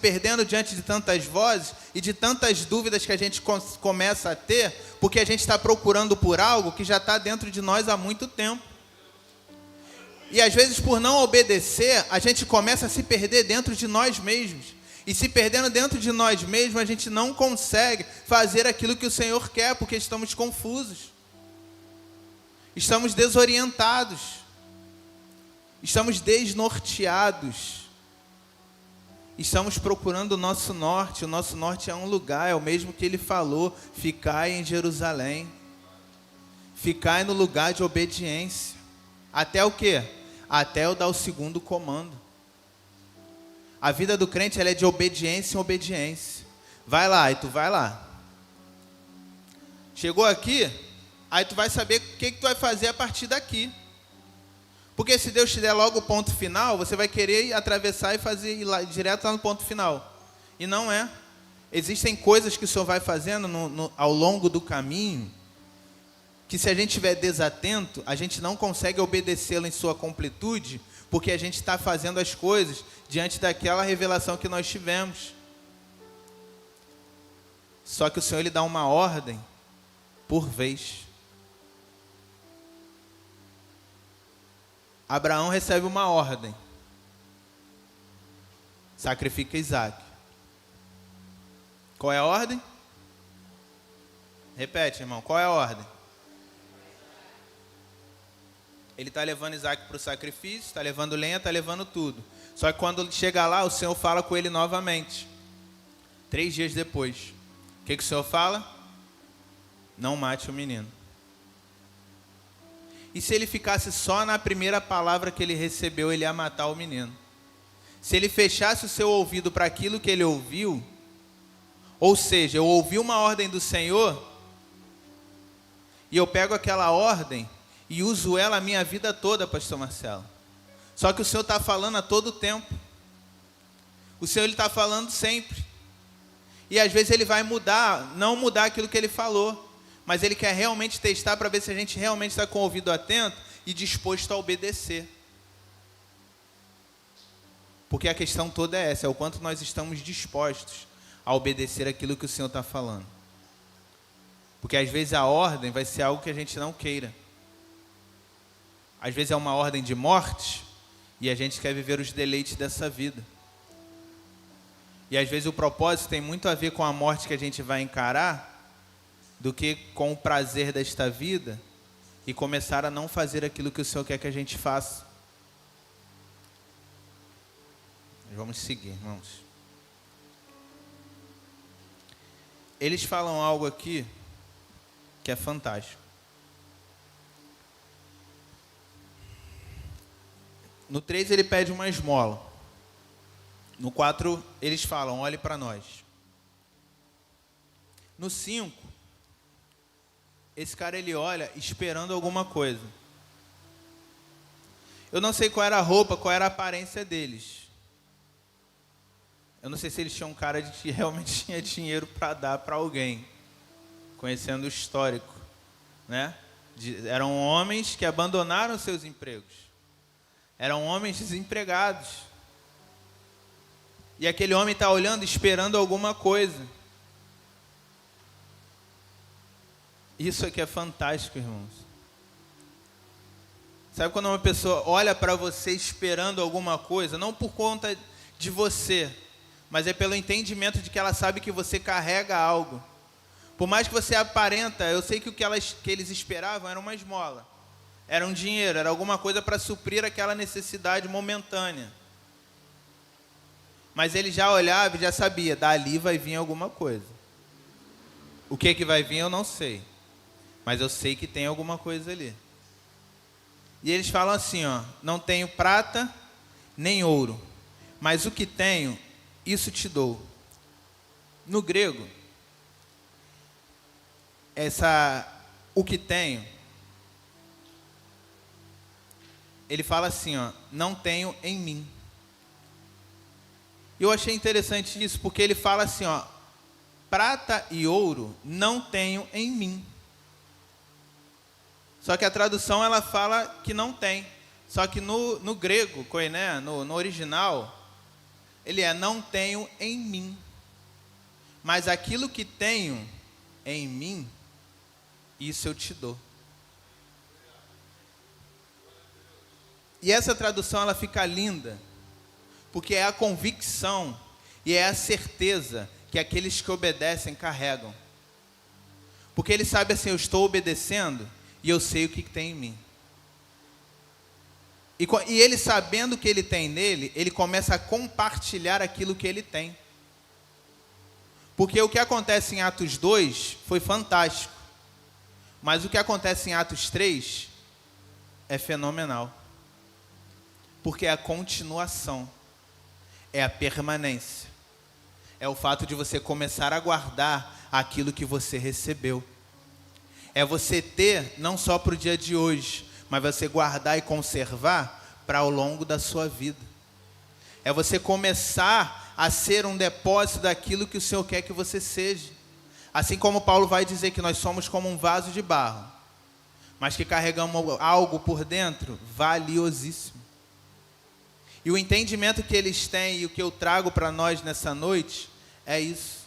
perdendo diante de tantas vozes e de tantas dúvidas que a gente começa a ter, porque a gente está procurando por algo que já está dentro de nós há muito tempo. E às vezes, por não obedecer, a gente começa a se perder dentro de nós mesmos. E se perdendo dentro de nós mesmos, a gente não consegue fazer aquilo que o Senhor quer, porque estamos confusos. Estamos desorientados. Estamos desnorteados. Estamos procurando o nosso norte. O nosso norte é um lugar, é o mesmo que ele falou: ficai em Jerusalém. Ficai no lugar de obediência. Até o quê? Até eu dar o segundo comando. A vida do crente, ela é de obediência em obediência. Vai lá, e tu vai lá. Chegou aqui, aí tu vai saber o que tu vai fazer a partir daqui. Porque se Deus te der logo o ponto final, você vai querer atravessar e fazer ir lá, direto lá no ponto final. E não é. Existem coisas que o Senhor vai fazendo ao longo do caminho, que se a gente estiver desatento, a gente não consegue obedecê-lo em sua completude, porque a gente está fazendo as coisas diante daquela revelação que nós tivemos. Só que o Senhor, ele dá uma ordem por vez. Abraão recebe uma ordem: sacrifica Isaac. Qual é a ordem? Repete, irmão, qual é a ordem? Ele está levando Isaac para o sacrifício, está levando lenha, está levando tudo. Só que quando ele chega lá, o Senhor fala com ele novamente. 3 dias depois. O que o Senhor fala? Não mate o menino. E se ele ficasse só na primeira palavra que ele recebeu, ele ia matar o menino. Se ele fechasse o seu ouvido para aquilo que ele ouviu, ou seja, eu ouvi uma ordem do Senhor, e eu pego aquela ordem e uso ela a minha vida toda, pastor Marcelo. Só que o Senhor está falando a todo tempo. O Senhor está falando sempre. E às vezes Ele vai mudar, não mudar aquilo que Ele falou, mas Ele quer realmente testar para ver se a gente realmente está com o ouvido atento e disposto a obedecer. Porque a questão toda é essa, é o quanto nós estamos dispostos a obedecer aquilo que o Senhor está falando. Porque às vezes a ordem vai ser algo que a gente não queira. Às vezes é uma ordem de morte e a gente quer viver os deleites dessa vida. E às vezes o propósito tem muito a ver com a morte que a gente vai encarar do que com o prazer desta vida e começar a não fazer aquilo que o Senhor quer que a gente faça. Vamos seguir, irmãos. Eles falam algo aqui que é fantástico. No 3 ele pede uma esmola. No 4 eles falam: olhe para nós. No 5, esse cara ele olha esperando alguma coisa. Eu não sei qual era a roupa, qual era a aparência deles. Eu não sei se eles tinham cara de que realmente tinha dinheiro para dar para alguém, conhecendo o histórico, né? Eram homens que abandonaram seus empregos. Eram homens desempregados. E aquele homem está olhando, esperando alguma coisa. Isso aqui é fantástico, irmãos. Sabe quando uma pessoa olha para você esperando alguma coisa, não por conta de você, mas é pelo entendimento de que ela sabe que você carrega algo. Por mais que você aparenta, eu sei que o que eles esperavam era uma esmola. Era um dinheiro, era alguma coisa para suprir aquela necessidade momentânea. Mas ele já olhava e já sabia, dali vai vir alguma coisa. O que vai vir eu não sei. Mas eu sei que tem alguma coisa ali. E eles falam assim, ó: não tenho prata nem ouro, mas o que tenho, isso te dou. No grego, o que tenho, ele fala assim, ó: não tenho em mim. Eu achei interessante isso, porque ele fala assim, ó: prata e ouro não tenho em mim. Só que a tradução ela fala que não tem. Só que no grego, koiné, no original, ele é: não tenho em mim, mas aquilo que tenho em mim, isso eu te dou. E essa tradução ela fica linda, porque é a convicção e é a certeza que aqueles que obedecem carregam. Porque ele sabe assim: eu estou obedecendo e eu sei o que tem em mim. E ele, sabendo o que ele tem nele, ele começa a compartilhar aquilo que ele tem. Porque o que acontece em Atos 2 foi fantástico, mas o que acontece em Atos 3 é fenomenal. Porque é a continuação, é a permanência, é o fato de você começar a guardar aquilo que você recebeu. É você ter, não só para o dia de hoje, mas você guardar e conservar para ao longo da sua vida. É você começar a ser um depósito daquilo que o Senhor quer que você seja. Assim como Paulo vai dizer que nós somos como um vaso de barro, mas que carregamos algo por dentro valiosíssimo. E o entendimento que eles têm e o que eu trago para nós nessa noite é isso.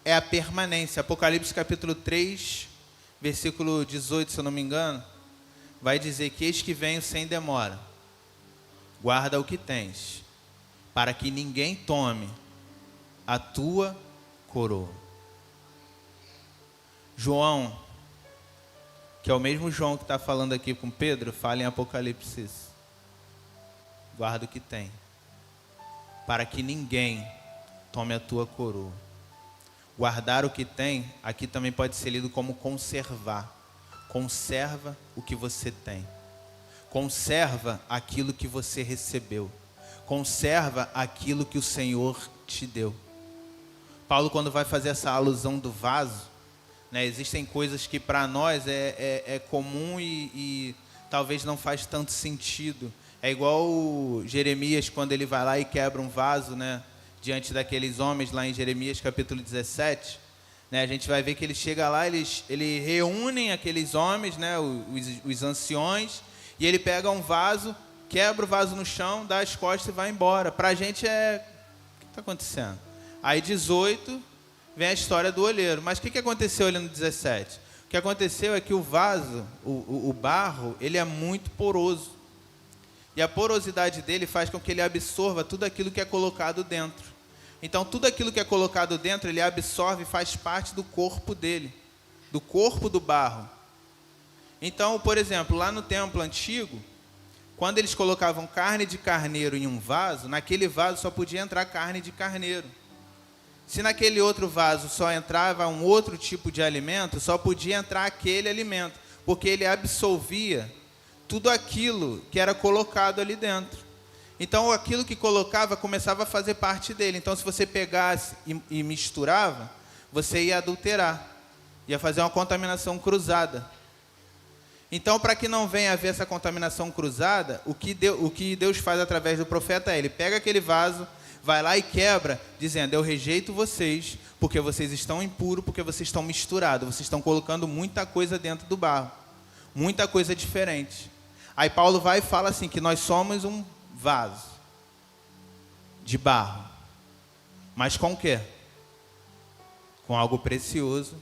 É a permanência. Apocalipse capítulo 3, versículo 18, se eu não me engano, vai dizer que: eis que venho sem demora. Guarda o que tens, para que ninguém tome a tua coroa. João, que é o mesmo João que está falando aqui com Pedro, fala em Apocalipse isso. Guarda o que tem, para que ninguém tome a tua coroa. Guardar o que tem, aqui também pode ser lido como conservar. Conserva o que você tem. Conserva aquilo que você recebeu. Conserva aquilo que o Senhor te deu. Paulo, quando vai fazer essa alusão do vaso, né, existem coisas que para nós é comum e talvez não faz tanto sentido. É igual o Jeremias, quando ele vai lá e quebra um vaso, né, diante daqueles homens, lá em Jeremias capítulo 17, né, a gente vai ver que ele chega lá, eles reúnem aqueles homens, né, os anciões, e ele pega um vaso, quebra o vaso no chão, dá as costas e vai embora. Para a gente o que está acontecendo? Aí 18, vem a história do olheiro. Mas o que aconteceu ali no 17? O que aconteceu é que o vaso, o barro, ele é muito poroso. E a porosidade dele faz com que ele absorva tudo aquilo que é colocado dentro. Então, tudo aquilo que é colocado dentro, ele absorve e faz parte do corpo dele, do corpo do barro. Então, por exemplo, lá no templo antigo, quando eles colocavam carne de carneiro em um vaso, naquele vaso só podia entrar carne de carneiro. Se naquele outro vaso só entrava um outro tipo de alimento, só podia entrar aquele alimento, porque ele absorvia tudo aquilo que era colocado ali dentro. Então, aquilo que colocava começava a fazer parte dele. Então, se você pegasse e misturava, você ia adulterar, ia fazer uma contaminação cruzada. Então, para que não venha a haver essa contaminação cruzada, o que Deus faz através do profeta é: ele pega aquele vaso, vai lá e quebra, dizendo: eu rejeito vocês, porque vocês estão impuros, porque vocês estão misturados, vocês estão colocando muita coisa dentro do barro, muita coisa diferente. Aí Paulo vai e fala assim, que nós somos um vaso de barro, mas com o quê? Com algo precioso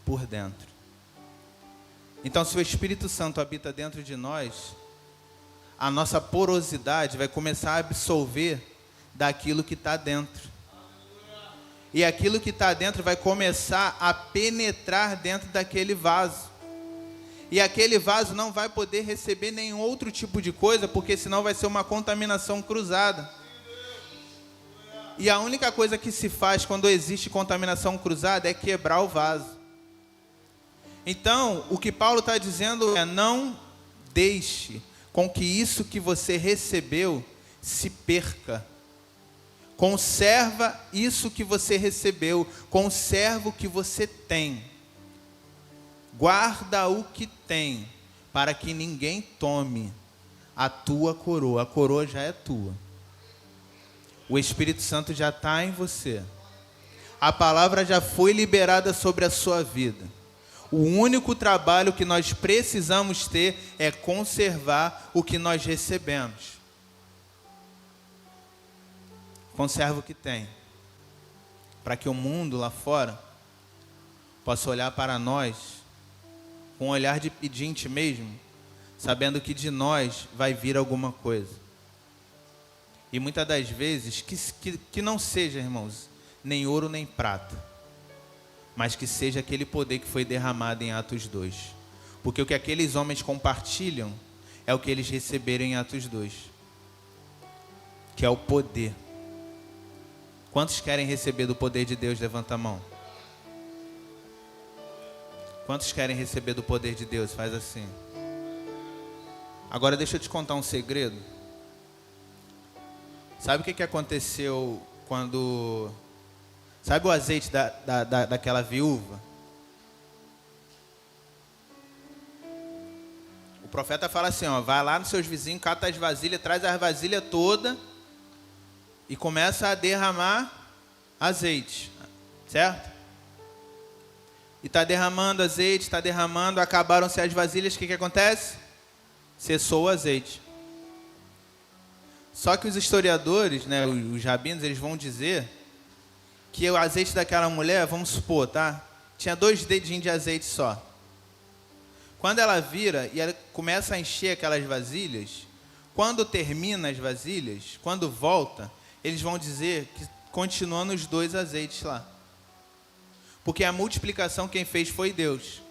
por dentro. Então, se o Espírito Santo habita dentro de nós, a nossa porosidade vai começar a absorver daquilo que está dentro. E aquilo que está dentro vai começar a penetrar dentro daquele vaso. E aquele vaso não vai poder receber nenhum outro tipo de coisa, porque senão vai ser uma contaminação cruzada. E a única coisa que se faz quando existe contaminação cruzada é quebrar o vaso. Então, o que Paulo está dizendo é: não deixe com que isso que você recebeu se perca. Conserva isso que você recebeu, conserva o que você tem. Guarda o que tem, para que ninguém tome a tua coroa. A coroa já é tua. O Espírito Santo já está em você. A palavra já foi liberada sobre a sua vida. O único trabalho que nós precisamos ter é conservar o que nós recebemos. conserva o que tem, para que o mundo lá fora possa olhar para nós com um olhar de pedinte mesmo, sabendo que de nós vai vir alguma coisa. E muitas das vezes, que não seja, irmãos, nem ouro nem prata, mas que seja aquele poder que foi derramado em Atos 2. Porque o que aqueles homens compartilham é o que eles receberam em Atos 2, que é o poder. Quantos querem receber do poder de Deus? Levanta a mão. Quantos querem receber do poder de Deus? Faz assim. Agora deixa eu te contar um segredo. Sabe o que aconteceu quando... Sabe o azeite daquela viúva? O profeta fala assim, ó, vai lá nos seus vizinhos, cata as vasilhas, traz as vasilhas todas e começa a derramar azeite, certo? E está derramando azeite, está derramando, acabaram-se as vasilhas, o que acontece? Cessou o azeite. Só que os historiadores, né, os rabinos, eles vão dizer que o azeite daquela mulher, vamos supor, tá? Tinha 2 dedinhos de azeite só. Quando ela vira e ela começa a encher aquelas vasilhas, quando termina as vasilhas, quando volta, eles vão dizer que continuam os 2 azeites lá. Porque a multiplicação quem fez foi Deus.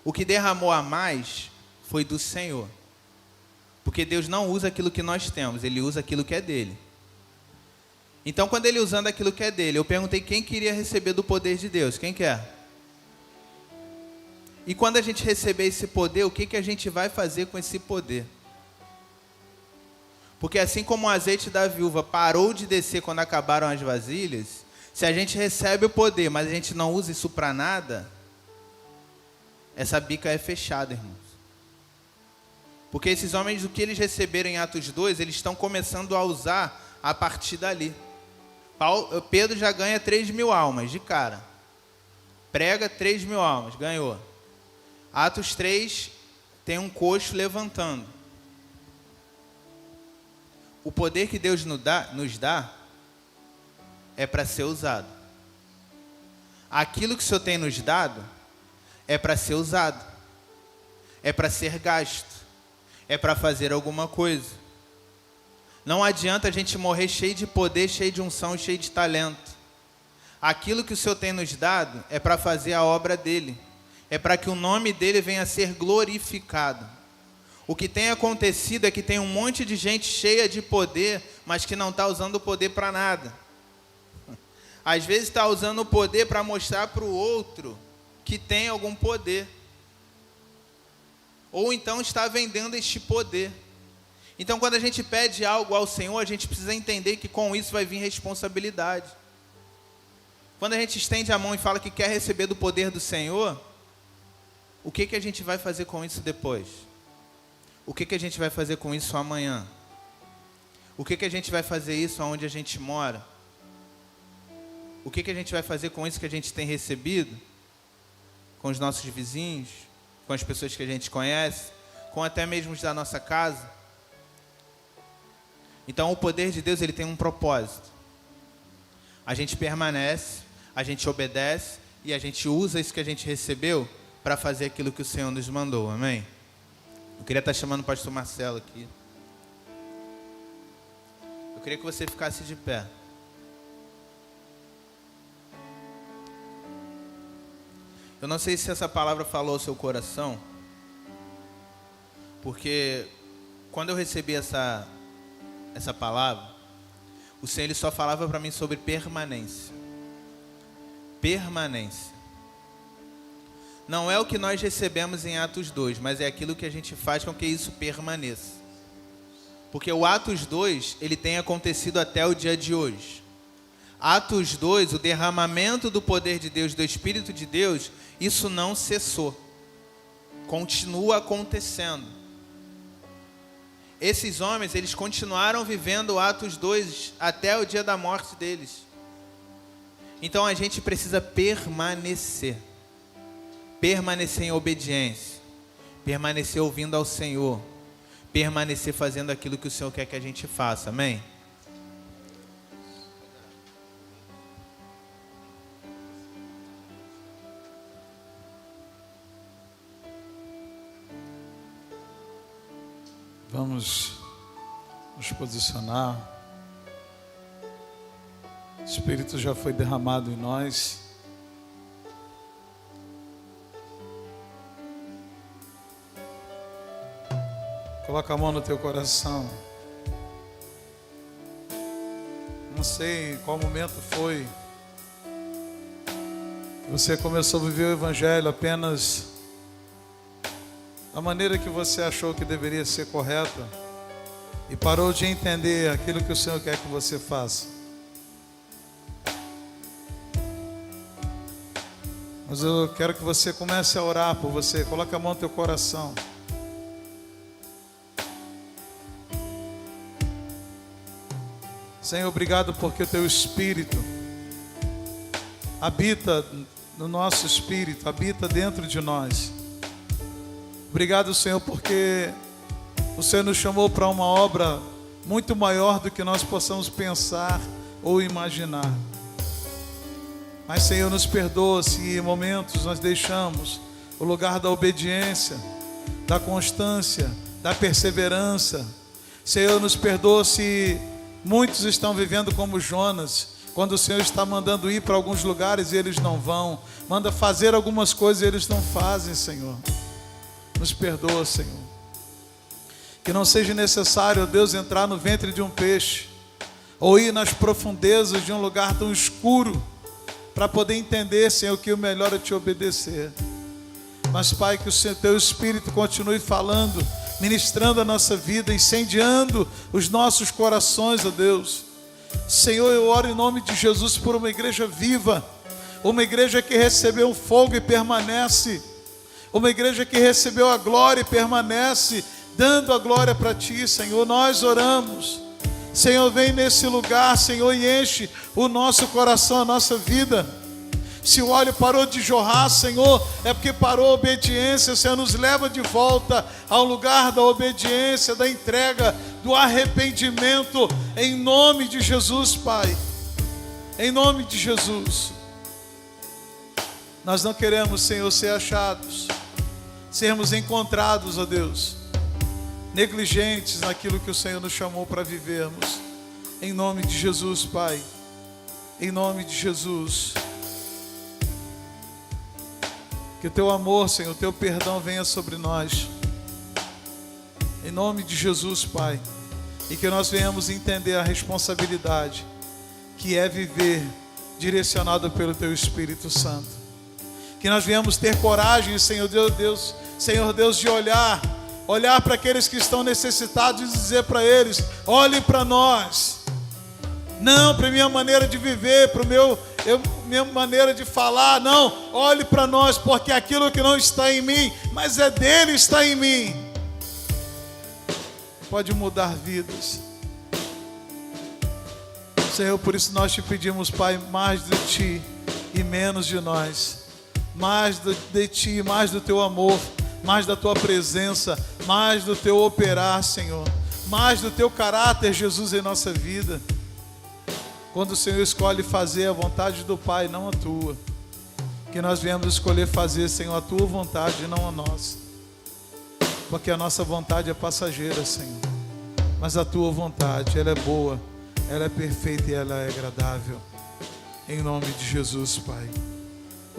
O que derramou a mais foi do Senhor. Porque Deus não usa aquilo que nós temos, Ele usa aquilo que é dele. Então, quando Ele usando aquilo que é dele, eu perguntei quem queria receber do poder de Deus. Quem quer? E quando a gente receber esse poder, o que a gente vai fazer com esse poder? Porque assim como o azeite da viúva parou de descer quando acabaram as vasilhas, se a gente recebe o poder, mas a gente não usa isso para nada, essa bica é fechada, irmãos. Porque esses homens, o que eles receberam em Atos 2, eles estão começando a usar a partir dali. Pedro já ganha 3.000 almas de cara. Prega 3.000 almas, ganhou. Atos 3 tem um coxo levantando. O poder que Deus nos dá é para ser usado. Aquilo que o Senhor tem nos dado é para ser usado. É para ser gasto. É para fazer alguma coisa. Não adianta a gente morrer cheio de poder, cheio de unção, cheio de talento. Aquilo que o Senhor tem nos dado é para fazer a obra dele. É para que o nome dele venha a ser glorificado. O que tem acontecido é que tem um monte de gente cheia de poder, mas que não está usando o poder para nada. Às vezes está usando o poder para mostrar para o outro que tem algum poder. Ou então está vendendo este poder. Então, quando a gente pede algo ao Senhor, a gente precisa entender que com isso vai vir responsabilidade. Quando a gente estende a mão e fala que quer receber do poder do Senhor, o que a gente vai fazer com isso depois? O que a gente vai fazer com isso amanhã? O que a gente vai fazer isso onde a gente mora? O que a gente vai fazer com isso que a gente tem recebido? Com os nossos vizinhos? Com as pessoas que a gente conhece? Com até mesmo os da nossa casa? Então o poder de Deus, ele tem um propósito. A gente permanece, a gente obedece e a gente usa isso que a gente recebeu para fazer aquilo que o Senhor nos mandou, amém? Eu queria estar chamando o pastor Marcelo aqui. Eu queria que você ficasse de pé. Eu não sei se essa palavra falou ao seu coração, porque quando eu recebi essa palavra, o Senhor ele só falava para mim sobre permanência. Permanência. Não é o que nós recebemos em Atos 2, mas é aquilo que a gente faz com que isso permaneça. Porque o Atos 2, ele tem acontecido até o dia de hoje. Atos 2, o derramamento do poder de Deus, do Espírito de Deus, isso não cessou. Continua acontecendo. Esses homens, eles continuaram vivendo o Atos 2 até o dia da morte deles. Então a gente precisa permanecer. Permanecer em obediência. Permanecer ouvindo ao Senhor. Permanecer fazendo aquilo que o Senhor quer que a gente faça. Amém? Vamos nos posicionar. O Espírito já foi derramado em nós. Coloca a mão no teu coração. Não sei qual momento foi que você começou a viver o Evangelho apenas da maneira que você achou que deveria ser correta e parou de entender aquilo que o Senhor quer que você faça. Mas eu quero que você comece a orar por você. Coloque a mão no teu coração. Senhor, obrigado porque o teu Espírito habita no nosso espírito, habita dentro de nós. Obrigado, Senhor, porque o Senhor nos chamou para uma obra muito maior do que nós possamos pensar ou imaginar. Mas, Senhor, nos perdoa se em momentos nós deixamos o lugar da obediência, da constância, da perseverança. Senhor, nos perdoa se muitos estão vivendo como Jonas, quando o Senhor está mandando ir para alguns lugares e eles não vão, manda fazer algumas coisas e eles não fazem, Senhor. Nos perdoa, Senhor. Que não seja necessário, ó Deus, entrar no ventre de um peixe ou ir nas profundezas de um lugar tão escuro para poder entender, Senhor, que o melhor é te obedecer. Mas, Pai, que o teu Espírito continue falando, ministrando a nossa vida, incendiando os nossos corações, ó Deus. Senhor, eu oro em nome de Jesus por uma igreja viva, uma igreja que recebeu o fogo e permanece, uma igreja que recebeu a glória e permanece, dando a glória para Ti, Senhor. Nós oramos, Senhor, vem nesse lugar, Senhor, e enche o nosso coração, a nossa vida. Se o óleo parou de jorrar, Senhor, é porque parou a obediência. Senhor, nos leva de volta ao lugar da obediência, da entrega, do arrependimento, em nome de Jesus, Pai. Em nome de Jesus. Nós não queremos, Senhor, ser achados, sermos encontrados, ó Deus, negligentes naquilo que o Senhor nos chamou para vivermos. Em nome de Jesus, Pai. Em nome de Jesus. Que o teu amor, Senhor, o teu perdão venha sobre nós. Em nome de Jesus, Pai. E que nós venhamos entender a responsabilidade que é viver direcionado pelo teu Espírito Santo. Que nós venhamos ter coragem, Senhor Deus, Senhor Deus, de olhar para aqueles que estão necessitados e dizer para eles: olhem para nós. Não para a minha maneira de viver, para minha maneira de falar, não, olhe para nós, porque aquilo que não está em mim, mas é dele, está em mim, pode mudar vidas. Senhor, por isso nós te pedimos, Pai, mais de Ti e menos de nós, mais de Ti, mais do Teu amor, mais da Tua presença, mais do Teu operar, Senhor, mais do Teu caráter, Jesus, em nossa vida. Quando o Senhor escolhe fazer a vontade do Pai, não a Tua, que nós viemos escolher fazer, Senhor, a Tua vontade e não a nossa, porque a nossa vontade é passageira, Senhor, mas a Tua vontade, ela é boa, ela é perfeita e ela é agradável. Em nome de Jesus, Pai.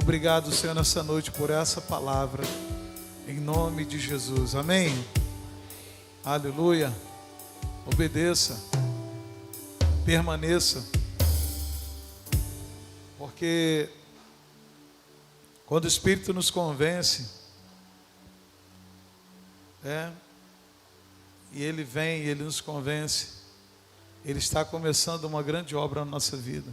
Obrigado, Senhor, nessa noite por essa palavra, em nome de Jesus, amém? Aleluia. Obedeça, permaneça, porque quando o Espírito nos convence, e Ele vem e Ele nos convence, Ele está começando uma grande obra na nossa vida.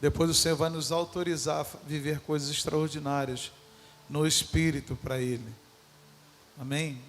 Depois o Senhor vai nos autorizar a viver coisas extraordinárias no Espírito para Ele. Amém?